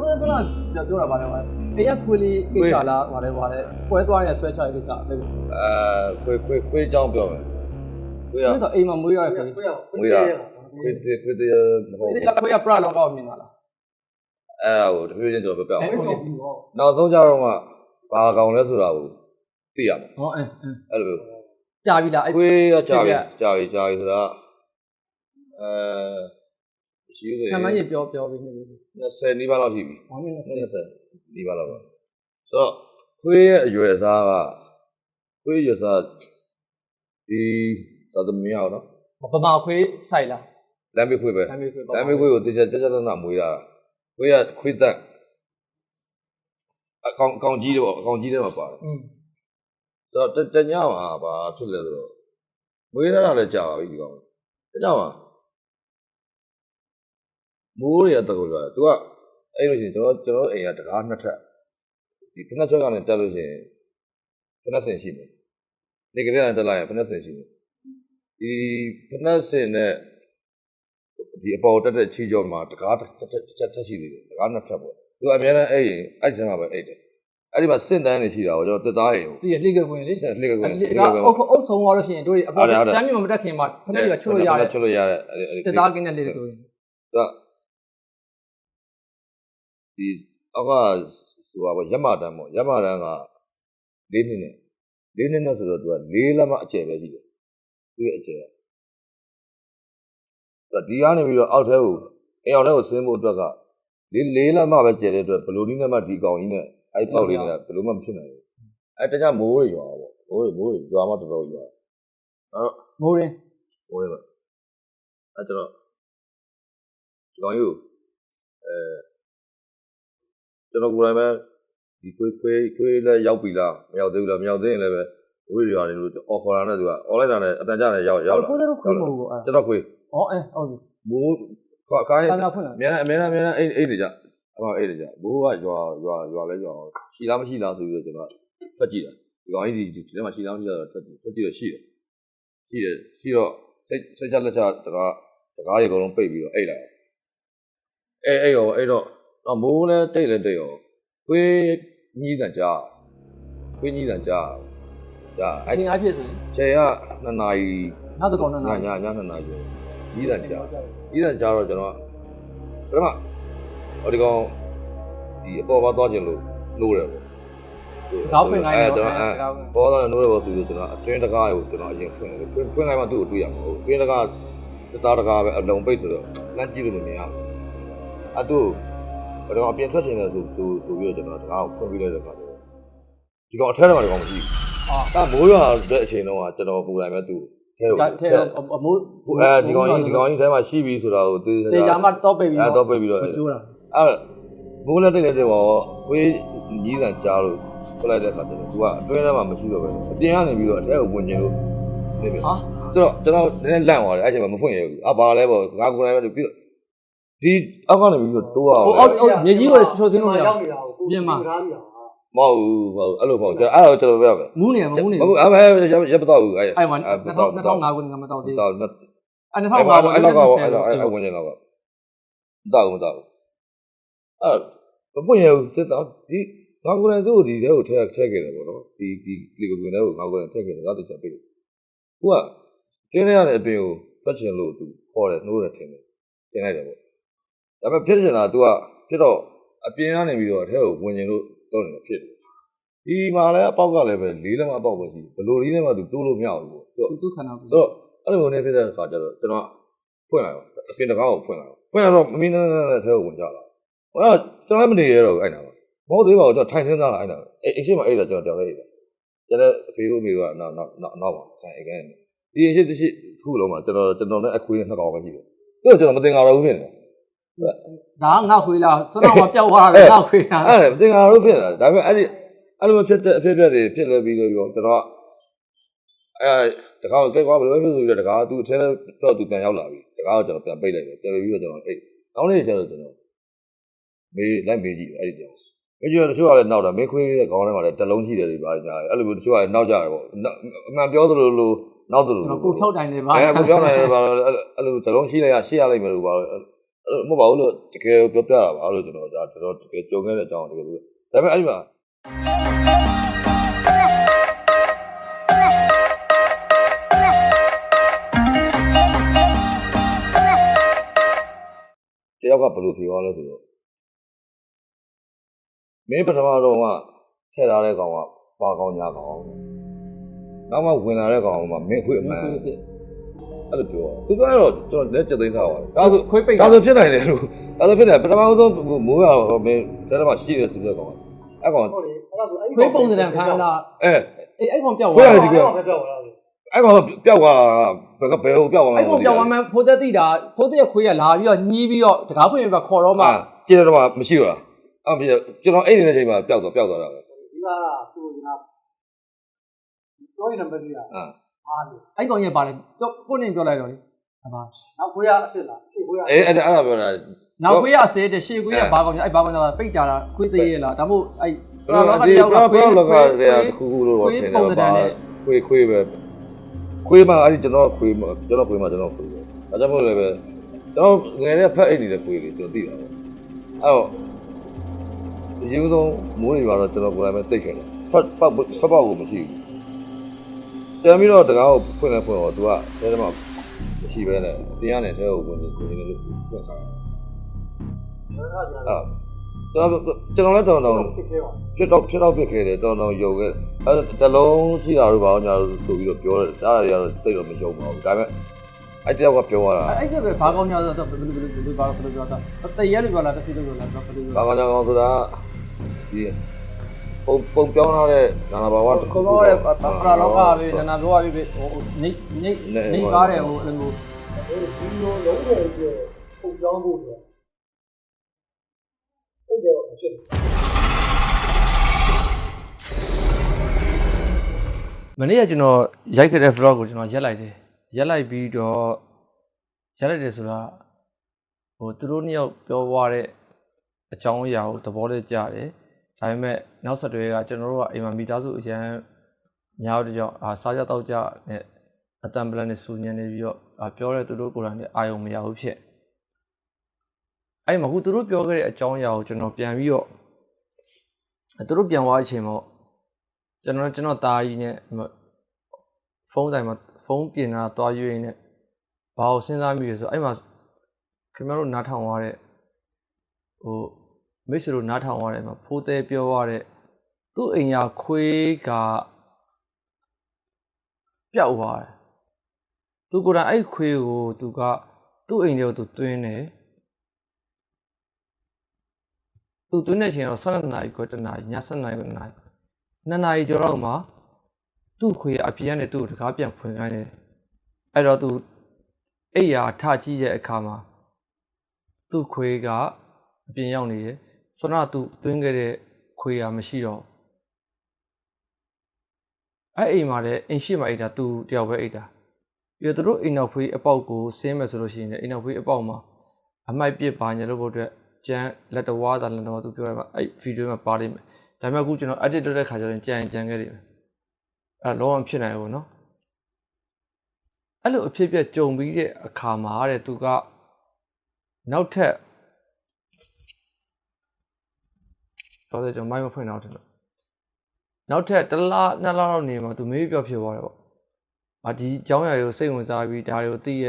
ကိုစလားပြောတာပါလေအေးရခွေးလေးကိစ္စလားဟိုလေပွဲသွားရဆွဲချရကိစ္စခွေးကြောင်းပြောမယ်ခွေးဆိုအိမ်မှာမွေးရခွေးမွေးရခွေးမဟုတ်ဘူးဒီကခွေးကပရလောကောက်မြင်လာလားအဲ့ဒါကိုတဖြည်းဖြည်းကျွန်တော်ပြောပြအောင်နောက်ဆုံးကြတော့မှဘာကောင်လဲဆိုတာကိုသိရမှာဟောအဲ့လိုကြာပြီလားခွေးကကြာပြီဆိုတာရှိသေးတယ်ဆံမကြီးပြောပြီးနေပြီ20နီးပါးလောက်ရှိပြီဟော20နီးပါးလောက်ပါဆိုတော့ခွေးရဲ့အရွယ်အစားကခွေးရွယ်စားဒီတော်တော်များအောင်နော်ပမာခွေးစိုက်လားလမ်းမေးခွေးပဲလမ်းမေးခွေးကိုတခြားမွေးတာခွေးကခွေးသက်အကောင်ကြီးတယ်ပေါ့အကောင်ကြီးတယ်မှာပါတယ်ဆိုတော့တညမှာဘာဖြစ်လဲဆိုတော့မွေးရတာလည်းကြာပါပြီဒီကောင်တညမှာမိုးရတဲ့ကိုပြောတယ်သူကအဲ့လိုရှင်ကျွန်တော်အိမ်ကတကားနှစ်ထပ်ဒီဖက်နှက်ချက်ကနေတက်လို့ရှင်ဖက်နှက်စင်ရှိတယ်နေကလေးကနေတက်လိုက်ရင်ဖက်နှက်စင်ရှိတယ်ဒီဖက်နှက်စင်နဲ့ဒီအပေါ်တက်တဲ့ချီကြောမှာတကားတက်ရှိသေးတယ်တကားနှစ်ထပ်ပေါ့သူအများနဲ့အဲ့ထဲမှာပဲအိတ်တယ်အဲ့ဒီမှာစင့်တန်းနေရှိတာကိုကျွန်တော်တက်သားရင်ဒီလှိကကွင်းလေလှိကကွင်းအုပ်ဆုံးသွားလို့ရှိရင်တို့အပေါ်ကျမ်းမြေမတက်ခင်မှာဖက်နှက်ကချွတ်လို့ရတယ်တက်သားကင်းတဲ့လှိကကွင်းဒီအောက်ကဆိုတာပေါ့ရက်မာတန်းပေါ့ရက်မာတန်းက၄နှစ်နဲ့ဆိုတော့သူက၄လက်မအကျယ်ပဲရှိတယ်သူရဲ့အကျယ်ဒီကနေပြီးတော့အောက်ထဲကိုအိမ်အောင်ထဲကိုဆင်းဖို့အတွက်က၄လက်မပဲကျယ်တဲ့အတွက်ဘလိုနည်းနဲ့မှဒီကောင်ကြီးနဲ့အဲ့ပေါက်လေးနဲ့ဘလိုမှမဖြစ်နိုင်ဘူးအဲ့တခြားမိုးတွေရွာပေါ့မိုးတွေရွာမှတော်တော်ရွာအဲ့တော့မိုးရင်းပဲအဲ့တော့ဒီကောင်ကြီးကိုကျွန်တော်ကိုယ်တိုင်ပဲဒီခွေးလည်းရောက်ပြီလားမရောက်သေးဘူးလားမရောက်သေးရင်လည်းပဲဝိရိယနေလို့အော်ခေါ်တာနဲ့သူကအော်လိုက်တာနဲ့အတန်ကြနဲ့ရောက်လာကိုယ်တို့ခွေးမဟုတ်ဘူးကျွန်တော်ခွေးဩဟုတ်ပြီမိုးခိုင်းအများအိတ်နေကြအမအိတ်နေကြဘိုးကရွာလဲရွာရှိလားမရှိလားဆိုပြီးတော့ကျွန်တော်ဖတ်ကြည့်တာဒီကောင်ကြီးဒီထဲမှာရှိလားမရှိလားဆိုတော့ဖတ်ကြည့်တော့ရှိတော့စိတ်ချလက်ချတကားတွေအကုန်လုံးပိတ်ပြီးတော့အိတ်လာအဲ့တော့မိုးလည်းတိတ်ရောခွေးကြီးတန်ကြာအချိန်အဖြစ်ဆိုရင်ချိန်က2နာရီနောက်တစ်ကောင်2နာရီည2နာရီကြီးတန်ကြာတော့ကျွန်တော်ပထမဒီကောင်ဒီအပေါ်မှာသွားခြင်းလို့တယ်ပေါ့ကောက်ဖွင့်ခိုင်းတော့ပေါ်တော့နိုးတယ်ပေါ့သူတို့ကျွန်တော်အတွင်းတကားကိုကျွန်တော်အရင်ဖွင့်လိုက်မှသူ့ကိုတွေ့ရမှာဟုတ်အတွင်းတကားတကားပဲအလုံးပိတ်ဆိုတော့လမ်းကြည့်လို့မရဘူးအတူတော့အပြင်ထွက်ချင်တယ်ဆိုပြီးတော့ကျွန်တော်တကားကိုဖွင့်ပြီးလိုက်တဲ့အခါကျတော့ဒီကောင်အထက်ထဲမှာဒီကောင်မရှိဘူးဒါမိုးရွာတဲ့အချိန်တုန်းကကျွန်တော်ပူလိုက်မဲ့သူ့ထဲအမိုးဒီကောင်ကြီးထဲမှာရှိပြီဆိုတာကိုတေချာမှတော့ပိတ်ပြီးတော့ကျိုးတာအဲ့မိုးလည်းတိတ်ပေါ့ဝေးကြီးစံကြားလို့ပြလိုက်တဲ့အခါကျတော့သူကအတွင်းထဲမှာမရှိတော့ပဲအပြင်ကနေပြီးတော့အထက်ကိုဝင်ကျင်လို့နေပြီဆိုတော့ကျွန်တော်နည်းနည်းလန့်သွားတယ်အဲ့ချိန်မှာမဖွင့်ရဘူးဘာလဲပေါ့ငါကိုယ်တိုင်ပဲပြီးတော့ဒီအောက်ကနေပြီးတော့တိုးအောင်မြေကြီးကိုချိုးစင်းလို့မရဘူးပြင်မှာမဟုတ်အဲ့လိုမဟုတ်ကျွန်တော်အဲ့တော့ကျွန်တော်ပြောပြမယ်မူးနေဟုတ်အဲ့မဲ့ရပ်မတော့ဘူးအဲ့မှာ2005ခုနှစ်ကမတော့သေးဘူးအဲ့2005ခုအဲ့တော့ဝင်နေတော့မတော့အဲ့မပွင့်ရဘူးစစ်တော့ဒီငါကိုယ်တိုင်သူ့ကိုဒီထဲကိုထည့်ခဲ့တယ်ပေါ့နော်ဒီလီကိုထဲကိုငါကိုယ်တိုင်ထည့်ခဲ့တယ်ငါတို့ချက်ပေးတယ်သူကကျင်းရတဲ့အပြင်ကိုဖတ်ချင်လို့သူခေါ်တယ်နှိုးတယ်ထင်တယ်ကျင်းလိုက်တယ်ပေါ့ဒါပေမဲ့ဖြစ်ချင်တာ तू ကဖြစ်တော့အပြင်ကနေပြီးတော့အထက်ကိုဝင်ကျင်လို့တော့နေဖြစ်တယ်ဒီမှာလည်းအပေါက်ကလည်းပဲ၄လက်မအပေါက်ပဲရှိတယ်ဘလို့လေးနဲ့မှ तू တိုးလို့မရဘူးပေါ့သူခန္ဓာဆိုတော့အဲ့လိုနေဖြစ်တဲ့အခါကျတော့ကျွန်တော်ဖွင့်လိုက်တော့အပြင်တကားကိုဖွင့်လိုက်တော့မင်းနဲ့ထဲကိုဝင်ကြလာဟောကျွန်တော်မနေရတော့ဘူးအဲ့နာမှာမဟုတ်သေးပါဘူးကျွန်တော်ထိုင်စင်းသားလာအဲ့နာအိမ်ရှိမှအဲ့ဒါကျွန်တော်တောင်းလိုက်တယ်ကျွန်တော်အဖေတို့မိတို့ကနောက်ပါထိုင်အိမ်ကနေဒီအိမ်ရှိတစ်ရှိခုလုံးမှာကျွန်တော်နဲ့အခွေးနဲ့နှစ်ကောင်ပဲရှိတယ်သူကကျွန်တော်မတင်ကြတော့ဘူးဖြစ်နေဒါငါခွေးလားစတော့မပြောက်သွားတယ်ငါခွေးလားအဲ့တင်ကြတော့ဖြစ်နေတာဒါပေမဲ့အဲ့လိုဖြစ်တဲ့အဖြစ်တွေဖြစ်လဲပြီးတော့ကျွန်တော်တကားကိုကိတ်သွားဘယ်လိုဖြစ်ဆိုပြီးတော့တကားသူ့အထဲတော့သူပြန်ရောက်လာပြီတကားကိုကျွန်တော်ပြန်ပိတ်လိုက်တယ်ပြန်ပြီးတော့ကျွန်တော်ကောင်းလေးကျတော့ကျွန်တော်မေးလိုက်မေးကြည့်အဲ့ဒီကြောင်မေးကြည့်တော့တချို့ကလည်းနောက်တာမင်းခွေးရဲ့ခေါင်းထဲမှာလည်းတစ်လုံးရှိတယ်တွေပါညာအဲ့လိုမျိုးတချို့ကလည်းနောက်ကြတယ်ပေါ့အမှန်ပြောသလိုနောက်သလိုကိုဖြောက်တိုင်နေပါကိုဖြောက်တိုင်နေပါအဲ့လိုတစ်လုံးရှိလိုက်ရရှေ့ရလိုက်မယ်လို့ပါ မဟုတ်ပါဘူးလို့တကယ်ပြောပြတာပါလို့ကျွန်တော်တကယ်ကြုံခဲ့တဲ့အကြောင်းတကယ်လို့ဒါပေမဲ့အဲ့ဒီမှာတယောက်ကဘယ်လိုဖြေသွားလဲဆိုတော့မင်းပထမတော့ကထည့်ထားတဲ့ကောင်ကဘာကောင်ညာကောင်နောက်မှဝင်လာတဲ့ကောင်ကမင်းခွေအမှန်အဲ့လိုပြောသူကတော့ကျွန်တော်လက်ကျသိမ်းထားပါတယ်ဒါဆိုဖြစ်နိုင်တယ်လို့ဒါဆိုဖြစ်တယ်ပထမဆုံးမိုးရတော့မင်းဒါမှရှိတယ်ဆိုတဲ့ကောင်အဲ့ကောင်ဟုတ်တယ်အဲ့ဒါဆိုအဲ့ပုံစံခံလာအဲ့ကောင်ပြောက်သွားအဲ့ကောင်ပြောက်သွားဘယ်ဟိုပြောက်သွားအဲ့ကောင်ပြောက်သွားမှဖိုးသက်တိတာဖိုးသက်ခွေးကလာပြီးတော့ညှီးပြီးတော့တကားဖွင့်ပြီးခေါ်တော့မှကျင်းတော့မှမရှိဘူးလားအဲ့ပြကျွန်တော်အဲ့နေတဲ့ချိန်မှာပျောက်သွားတာပဲဒီကသူ့ကပြောရင်မသိတာအဲ့ကောင်ကြီးပါလေကိုနေပြောလိုက်တော့လေဟာနောက်ခွေးရအစ်စ်လားရှေ့ခွေးရအဲ့ဒါပြောတာနောက်ခွေးရအစ်စ်တဲ့ရှေ့ခွေးရဘာကောင်ကြီးအဲ့ဘာကောင်ကြီးပိတ်ကြတာခွေးသေးရလားဒါမို့အဲ့လောကတယောက်ကခွေးလောကတည်းကခုလို့ထင်တယ်ပါခွေးပဲခွေးမှအဲ့ဒီကျွန်တော်ခွေးမှကျွန်တော်ခွေးပဲဒါကြောင့်မို့လည်းပဲကျွန်တော်ငယ်တဲ့ဖက်အိတ်နေတဲ့ခွေးလေးကျွန်တော်သိတာပေါ့အဲ့တော့အရင်ဆုံးမိုးတွေကတော့ကျွန်တော်ကိုယ်တိုင်ပဲတိတ်ခဲ့တယ်ဖတ်ပေါက်ကိုမရှိဘူးတမ်းပြီးတော့တကားကိုဖွင့်တော့သူကအဲဒါမှမရှိပဲနဲ့တရားနဲ့ထဲကိုဝင်နေလို့ဖွင့်ခါတယ်ကျွန်တော်လည်းတော်ဖြစ်ခဲ့တယ်တော်ယုံခဲ့အဲတလုံးရှိတာတို့ဘာညာလို့ဆိုပြီးတော့ပြောတယ်ဒါတွေကတော့တိတ်တော့မယုံပါဘူးဒါပေမဲ့အဲ့တယောက်ကပြောတာအဲ့ဒါပဲဘာကောင်းညာဆိုတော့ဘယ်လိုပြောတာတရက်လို့ပြောလားတစ်စီလို့ပြောလားဘယ်လိုဘာကောင်းညာကောင်းဆိုတာဒီပုံပြောင်းလာတဲ့နာနာဘာဝတစ်ခုပေါ့လေပရာလောကပဲနာနာဘောကပဲဟိုနေကားတယ်ဟိုအဲ့လိုဒီလိုလုံးဝပုံပြောင်းဖို့ဆိုအဲ့ဒါဖြစ်မနေ့ကကျွန်တော်ရိုက်ခဲ့တဲ့ vlog ကိုကျွန်တော်ရက်လိုက်ပြီးတော့ရက်လိုက်တယ်ဆိုတာဟိုသူတို့နှစ်ယောက်ပြောသွားတဲ့အကြောင်းအရာကိုသဘောလေးကြားတယ်ဒါပေမဲ့နောက်ဆက်တွဲကကျွန်တော်တို့ကအိမ်မှာမိသားစုအရန်များတဲ့ကြောင့်စားကြတောက်ကြနဲ့အတန်ပလန်နဲ့စူညံနေပြီးတော့ပြောတဲ့သူတို့ကိုယ်တိုင်နဲ့အာယုံမရဘူးဖြစ်အဲ့မှာခုသူတို့ပြောခဲ့တဲ့အကြောင်းအရာကိုကျွန်တော်ပြန်ပြီးတော့သူတို့ပြန်သွားတဲ့အချိန်ပေါ့ကျွန်တော်သားကြီးနဲ့ဖုန်းဆိုင်မှာဖုန်းပြင်တာတွားရွေးနေဘာကိုစဉ်းစားမိလဲဆိုအဲ့မှာခင်ဗျားတို့နားထောင်သွားတဲ့ဟိုမိတ်ဆွေတို့နားထောင်ရတယ်မှာဖိုးသေးပြောရတဲ့သူ့အိမ်ရခွေးကပျောက်သွားတယ်သူကိုယ်တိုင်အဲ့ခွေးကိုသူကသူ့အိမ်ထဲကိုသူတွင်းတယ်သူတွင်းတဲ့အချိန်တော့12နာရီခွဲ1နာရီည7နာရီခွဲ1နာရီ2နာရီကျော်တော့မှသူ့ခွေးအပြင်ကနေသူ့ကိုတကားပြန်ဖွင့်ခိုင်းတယ်အဲ့တော့သူအိမ်ရထကြည့်တဲ့အခါမှာသူ့ခွေးကအပြင်ရောက်နေတယ်ဆန္ဒသူတွင်းခဲ့တဲ့ခွေးရမရှိတော့အဲ့အိမ်မှာလည်းအိမ်ရှိမှအိတ်တာသူတယောက်ပဲအိတ်တာပြီးတော့သူတို့အိမ်နောက်ဖွေးအပေါက်ကိုဆင်းမယ်ဆိုလို့ရှိရင်အိမ်နောက်ဖွေးအပေါက်မှာအမိုက်ပစ်ပါညာလို့ဖို့အတွက်ကျန်လက်တော်ဝါသာလက်တော်သူပြောရမှာအဲ့ဗီဒီယိုမှာပါလိမ့်မယ်ဒါပေမဲ့အခုကျွန်တော် edit လုပ်တဲ့ခါကျရင်ကြံခဲ့တယ်အဲ့လုံးဝဖြစ်နိုင်ဘူးเนาะအဲ့လိုအဖြစ်ပြကြုံပြီးတဲ့အခါမှာတဲ့သူကနောက်ထပ်တော့ကျွန်တော်မိုင်းမဖွင့်တော့တယ်နောက်ထပ်1လ2လလောက်နေမှာသူမေးပြောဖြစ်သွားတယ်ပေါ့ဒီเจ้าရည်ကိုစိတ်ဝင်စားပြီးဒါတွေကိုသိရ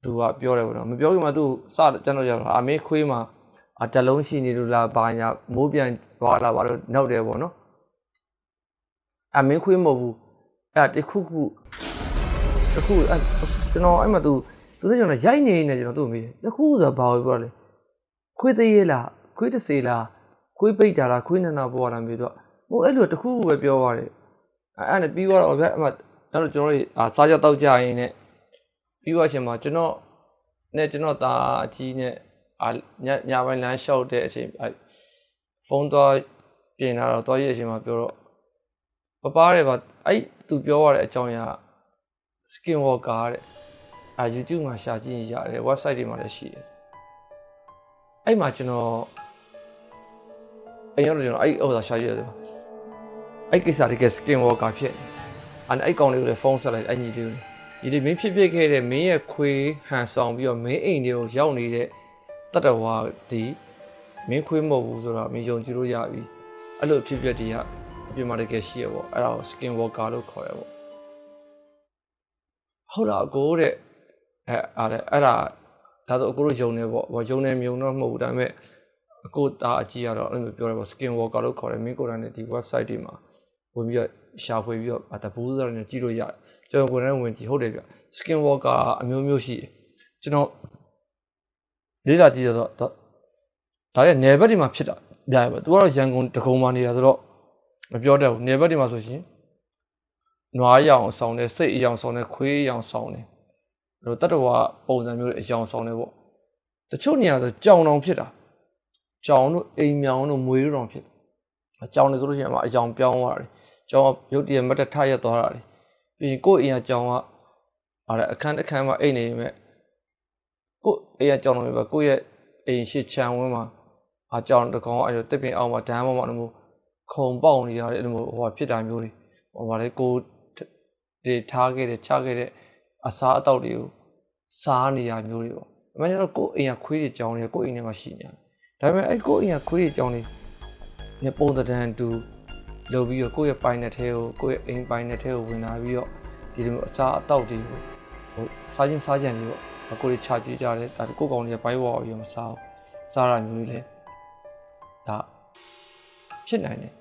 သူကပြောတယ်ပေါ့နော်မပြောခင်မှာသူစကျွန်တော်ရောက်တာမေးခွေးမှာတလုံးရှိနေလို့လားဘာညာမိုးပြန်သွားလာပါလို့နောက်တယ်ပေါ့နော်မေးခွေးမဟုတ်ဘူးအဲ့တခုကျွန်တော်အဲ့မှာသူနဲ့ကျွန်တော်ရိုက်နေနေကျွန်တော်သူ့မေးတခုဆိုတာဘာကိုပြောလဲခွေးသေးရလားခွေးတစ်စေလားခွေးပိတ်တာလားခွေးနနာပေါ်လာမေးတော့ဟိုအဲ့လိုတခုပဲပြောသွားတယ်အဲ့နဲ့ပြီးတော့ဗျအဲ့မှာတော့ကျွန်တော်တို့စားကြတောက်ကြရင်နဲ့ပြီးတော့အချိန်မှာကျွန်တော်သားအကြီးနဲ့ညပိုင်းလမ်းလျှောက်တဲ့အချိန်ဖုန်းတော့ပြင်လာတော့တွားရတဲ့အချိန်မှာပြောတော့ပပတဲ့ပါအဲ့သူပြောရတဲ့အကြောင်းအရာ skin walker တဲ့YouTube မှာရှာကြည့်ရတယ် website တွေမှာလည်းရှိတယ်အဲ့မှာကျွန်တော်အဲ့ဥစ္စာရှာကြည့်ရတယ်အဲ့ကိစ္စတကယ် skin walker ဖြစ်အဲ့ကောင်လေးကိုလည်းဖုန်းဆက်လိုက်အဲ့ညီလေးကို ဒီမင်းဖြစ်ခဲ့တဲ့မင်းရဲ့ခွေးဟန်ဆောင်ပြီးတော့မင်းအိမ်တွေကိုရောက်နေတဲ့တတဝါဒီမင်းခွေးမဟုတ်ဘူးဆိုတော့မင်းယုံကြည်လို့ရပြီအဲ့လိုဖြစ်ဒီကအပြင်မှာတကယ်ရှိရပေါ့အဲ့ဒါကို skin walker လို့ခေါ်ရပေါ့ဟုတ်လားအကိုတဲ့အဲ့ဒါဆိုအကိုတို့ယုံနေပေါ့ယုံနေမြုံတော့မဟုတ်ဘူးဒါပေမဲ့အကိုသားအကြီးကတော့အဲ့လိုပြောရပေါ့ skin walker လို့ခေါ်တယ်မင်းကိုယ်တိုင်နဲ့ဒီ website တွေမှာဝင်ပြီးတော့ရှာဖွေပြီးတော့တပူးစားတွေကြည့်လို့ရတယ်ကျွန်တော်ကိုယ်တိုင်ဝင်ကြည့်ဟုတ်တယ်ဗျ skin walker အမျိုးမျိုးရှိတယ်ကျွန်တော်လေးလာကြည့်တော့ဒါရဲ့နယ်ဘက်တွေမှာဖြစ်တာပြရပါသူကတော့ရန်ကုန်တကုံမှာနေတာဆိုတော့မပြောတတ်ဘူးနယ်ဘက်တွေမှာဆိုရှင်နွားရောင်ဆောင်တယ်စိတ်အယောင်ဆောင်တယ်ခွေးအယောင်ဆောင်တယ်အဲ့လိုတတ္တဝါပုံစံမျိုးတွေအယောင်ဆောင်တယ်ပေါ့တချို့နေရာဆိုကြောင်တောင်ဖြစ်တာကြောင်တို့အိမ်မြောင်တို့မွေတို့တောင်ဖြစ်ကြောင်နေဆိုလို့ရှိရင်အယောင်ပြောင်းသွားတယ်ကြောင်ရုပ်တရက်မတ်တက်ထရက်သွားတာလေပြီးရင်ကိုယ့်အိမ်ကကြောင်ကအခန်းတစ်ခန်းမှာအိမ်နေမဲ့ကိုယ့်အိမ်ကကြောင်တော်ပဲကိုယ့်ရဲ့အိမ်ရှိချမ်းဝင်းမှာကြောင်တကောင်အဲ့လိုတစ်ပင်အောင်မှာဒမ်းပေါ်မှာအဲ့လိုခုံပေါက်နေရတယ်အဲ့လိုဖြစ်တာမျိုးတွေကိုဒီထားခဲ့တဲ့ချခဲ့တဲ့အစားအသောက်တွေကိုစားနေရမျိုးတွေပေါ့အမှန်တော့ကိုယ့်အိမ်ကခွေးတွေကြောင်နေကိုယ့်အိမ်ထဲမှာရှိနေတယ်ဒါပေမဲ့အဲ့ကိုယ့်အိမ်ကခွေးတွေကြောင်နေပုံသဏ္ဍာန်တူလုပ်ပြီးတော့ကိုယ့်ရဲ့ပိုင်တဲ့ထဲကိုယ့်ရဲ့အိမ်ပိုင်တဲ့ထဲကိုဝင်လာပြီးတော့ဒီလိုအစားအသောက်တွေကိုစားကြံတွေပေါ့ကိုယ်တွေခြာကြည့်ကြတယ်ဒါကိုယ့်ကောင်တွေကဘိုင်းဝါရောမစားတာမျိုးတွေလည်းဒါဖြစ်နိုင်တယ်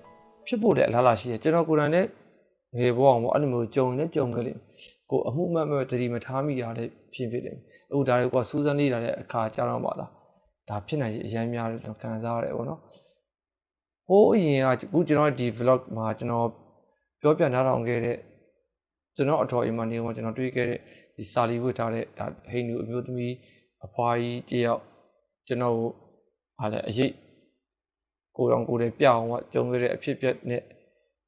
ဖြစ်ဖို့လည်းအလားလာရှိတယ်ကျွန်တော်ကိုယ်တိုင်လည်းငယ်ဘဝအောင်ပေါ့အဲ့လိုမျိုးကြုံခဲ့လိမ့်ကိုအမှုမှတ်မဲ့တတိမထားမိရတဲ့ဖြစ်တယ်အခုဒါတွေကစူးစမ်းနေတာတဲ့အခါကြာတော့ပါလားဒါဖြစ်နိုင်အရင်များတယ်ကျွန်တော်ခံစားရတယ်ပေါ့နော်ဟိုးအရင်ကအခုကျွန်တော်ဒီ vlog မှာကျွန်တော်ပြောပြနားထောင်ခဲ့တဲ့ကျွန်တော်အတော်အိမ်မှာနေတော့ကျွန်တော်တွေ့ခဲ့တဲ့ဒီစာလီဝတ်ထားတဲ့ဒါဟိန္ဒူအမျိုးသမီးအဖွားကြီးတယောက်ကျွန်တော်ကိုအရေးကိုယ်တော်ကိုယ်တည်းပြအောင်ကကြုံခဲ့တဲ့အဖြစ်အပျက်နဲ့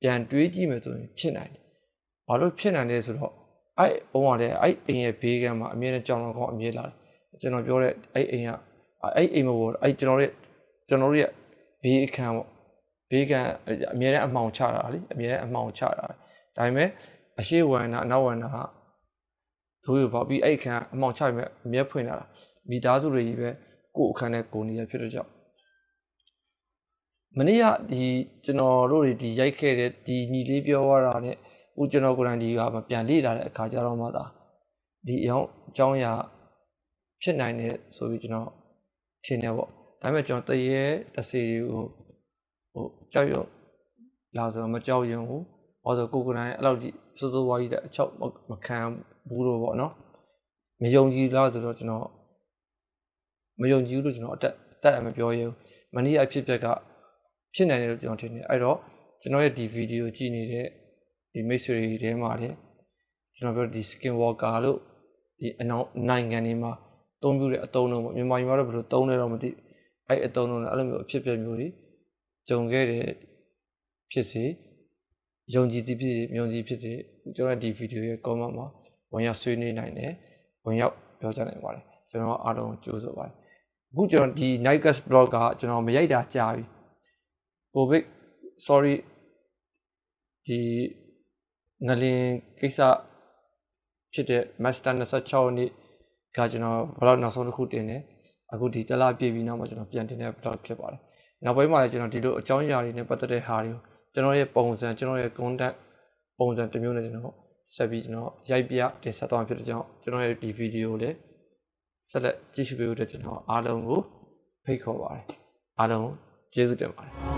ပြန်တွေးကြည့်မယ်ဆိုရင်ဖြစ်နိုင်တယ်။ဘာလို့ဖြစ်နိုင်လဲဆိုတော့အဲ့ဘုံကလည်းအဲ့အိမ်ရဲ့ဘေးကမှာအမြဲတမ်းကြောင်တော်ကောင်းအမြဲလာတယ်။ကျွန်တော်ပြောတဲ့အဲ့အိမ်ကအဲ့အိမ်မပေါ်အဲ့ကျွန်တော်တို့ရဲ့ဘေးအခန်းပေါ့ဘေးကအမြဲတမ်းအမှောင်ချတာလေအမြဲတမ်းအမှောင်ချတာဒါပေမဲ့အရှိဝန္နာအနောက်ဝန္နာကတို့ရပါပြီးအဲ့အခန်းအမှောင်ချပြီးအမြဲဖွင့်လာတာမိသားစုတွေကြီးပဲကိုယ့်အခန်းနဲ့ကိုယ်နေရဖြစ်တဲ့ကြောင့်မနေ့ကဒီကျွန်တော်တို့တွေဒီရိုက်ခဲ့တဲ့ဒီညီလေးပြောရတာနဲ့ဦးကျွန်တော်ကိုယ်တိုင်ဒီကပြန်လေ့လာတဲ့အခါကျတော့မှသာဒီအကြောင်းအရာဖြစ်နိုင်တယ်ဆိုပြီးကျွန်တော်ထင်တယ်ပေါ့ဒါပေမဲ့ကျွန်တော်တရေတစီကိုကြောက်ရွံ့လာဆိုတော့မကြောက်ရွံ့ဘူးဘာလို့ကိုယ်တိုင်အဲ့လောက်ကြီးစိုးစိုးဝါးကြီးတဲ့အချောက်မခံဘူးလို့ပေါ့နော်မယုံကြည်လားဆိုတော့ကျွန်တော်မယုံကြည်ဘူးလို့ကျွန်တော်အတက်မပြောရဘူးမနေ့အဖြစ်ကဖြစ်နိုင်တယ်လို့ကျွန်တော်ထင်တယ်အဲ့တော့ကျွန်တော်ရဲ့ဒီဗီဒီယိုကြည့်နေတဲ့ဒီမိတ်ဆွေတွေထဲမှာလည်းကျွန်တော်ပြောဒီ skin walker လို့ဒီအနောက်နိုင်ငံတွေမှာသုံးပြတဲ့အသုံးလုံးပေါ့မြန်မာပြည်မှာတော့ဘယ်လိုသုံးလဲတော့မသိအဲ့အသုံးလုံးလည်းအဲ့လိုမျိုးအဖြစ်ပြမျိုးတွေကြုံခဲ့တဲ့ဖြစ်စေယုံကြည်သည်ဖြစ်စေမယုံကြည်ဖြစ်စေကျွန်တော်ဒီဗီဒီယိုရဲ့ comment မှာဝင်ရောက်ဆွေးနွေးနိုင်တယ်ဝင်ရောက်ပြောကြနိုင်ပါတယ်ကျွန်တော်အားလုံးကြိုးစားပါတယ်အခုကျွန်တော်ဒီ Nightcast blog ကကျွန်တော်မရိုက်တာကြာပြီCOVID sorry ဒီငလင်ကိစ္စဖြစ်တဲ့ Master 26ရက်နေ့ကကျွန်တော်ဘလော့နောက်ဆုံးတစ်ခုတင်တယ်အခုဒီတလားပြည့်ပြီးနောက်မှာကျွန်တော်ပြန်တင်တဲ့ဘလော့ဖြစ်ပါတယ်နောက်ပိုင်းမှာလည်းကျွန်တော်ဒီလိုအကြောင်းအရာတွေနဲ့ပတ်သက်တဲ့ဟာတွေကိုကျွန်တော်ရဲ့ပုံစံကျွန်တော်ရဲ့ content ပုံစံတစ်မျိုးနဲ့ကျွန်တော်ဆက်ပြီးကျွန်တော်ရိုက်ပြတင်ဆက်သွားဖြစ်တဲ့ကြောင့်ကျွန်တော်ရဲ့ဒီဗီဒီယိုလေးဆက်လက်ကြည့်ရှုပေးဖို့အတွက်ကျွန်တော်အားလုံးကိုဖိတ်ခေါ်ပါတယ်အားလုံးကျေးဇူးတင်ပါတယ်